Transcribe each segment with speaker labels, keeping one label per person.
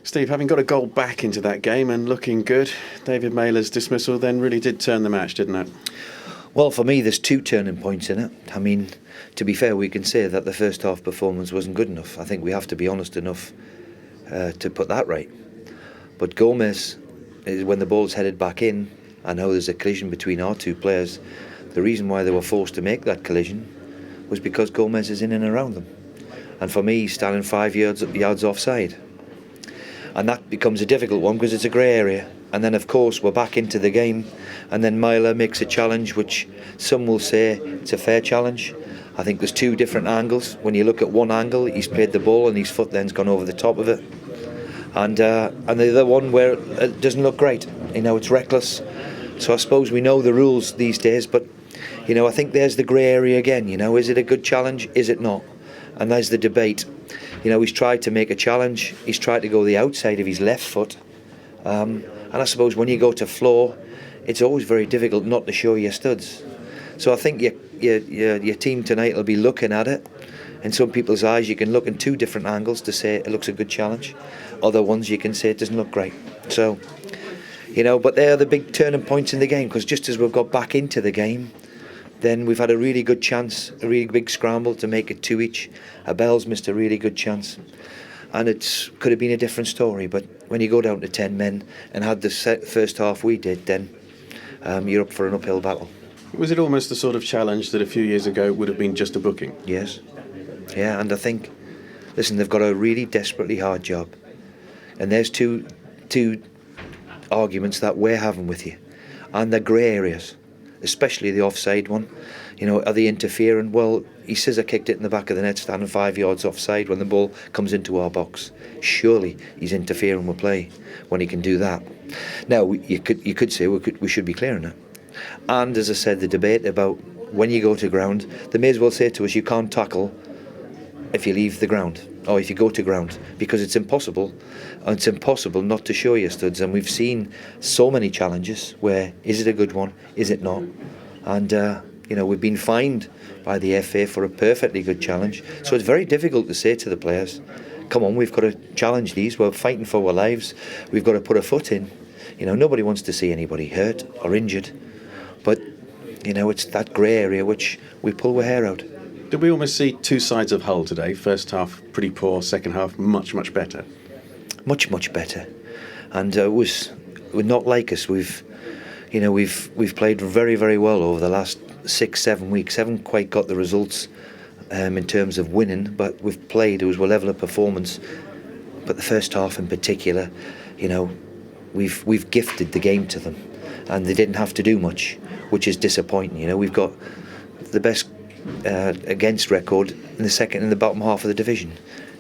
Speaker 1: Steve, having got a goal back into that game and looking good, David Mailer's dismissal then really did turn the match, didn't it?
Speaker 2: Well, for me, there's two turning points in it. I mean, to be fair, we can say that the first half performance wasn't good enough. I think we have to be honest enough to put that right. But Gomez, when the ball's headed back in, I know there's a collision between our two players. The reason why they were forced to make that collision was because Gomez is in and around them. And for me, he's standing 5 yards offside. And that becomes a difficult one because it's a grey area. And then, of course, we're back into the game. And then Mailer makes a challenge, which some will say it's a fair challenge. I think there's two different angles. When you look at one angle, he's played the ball and his foot then's gone over the top of it. And the other one where it doesn't look great. You know, it's reckless. So I suppose we know the rules these days. But, you know, I think there's the grey area again. You know, is it a good challenge? Is it not? And there's the debate. You know, he's tried to make a challenge. He's tried to go the outside of his left foot. And I suppose when you go to floor, it's always very difficult not to show your studs. So I think your team tonight will be looking at it. In some people's eyes, you can look in two different angles to say it looks a good challenge. Other ones, you can say it doesn't look great. So, you know, but they're the big turning points in the game, because just as we've got back into the game, then we've had a really good chance, a really big scramble to make it 2 each. Abel's missed a really good chance. And it could have been a different story, but when you go down to 10 men and had the first half we did, then you're up for an uphill battle.
Speaker 1: Was it almost the sort of challenge that a few years ago would have been just a booking?
Speaker 2: Yes. Yeah, and I think, listen, they've got a really desperately hard job. And there's two arguments that we're having with you. And they're grey areas, especially the offside one. You know, are they interfering? Well, he scissor kicked it in the back of the net, standing 5 yards offside when the ball comes into our box. Surely he's interfering with play when he can do that. Now, you could say we should be clearing it. And as I said, the debate about when you go to ground, they may as well say to us, you can't tackle if you leave the ground or if you go to ground, because it's impossible. And it's impossible not to show your studs. And we've seen so many challenges where, is it a good one? Is it not? And you know, we've been fined by the FA for a perfectly good challenge. So it's very difficult to say to the players, come on, we've got to challenge these. We're fighting for our lives. We've got to put a foot in. You know, nobody wants to see anybody hurt or injured. But, you know, it's that grey area which we pull our hair out.
Speaker 1: Did we almost see two sides of Hull today? First half pretty poor, second half much better. Much better. And it was not like us. We've played very well over the last 6-7 weeks. Haven't quite got the results in terms of winning, but we've played. It was a level of performance. But the first half in particular, you know, we've gifted the game to them, and they didn't have to do much, which is disappointing. You know, we've got the best against record in the bottom half of the division.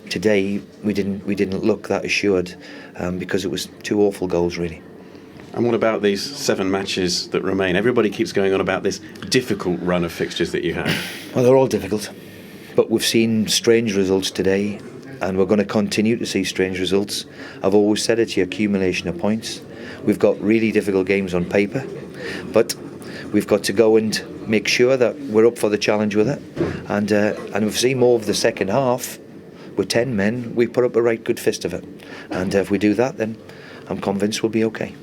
Speaker 1: Today we didn't look that assured because it was two awful goals really. And what about these 7 matches that remain? Everybody keeps going on about this difficult run of fixtures that you have.
Speaker 2: Well, they're all difficult, but we've seen strange results today, and we're going to continue to see strange results. I've always said it's your accumulation of points. We've got really difficult games on paper, but we've got to go and make sure that we're up for the challenge with it. And we've seen more of the second half. With 10 men, we put up a right good fist of it. And if we do that, then I'm convinced we'll be okay.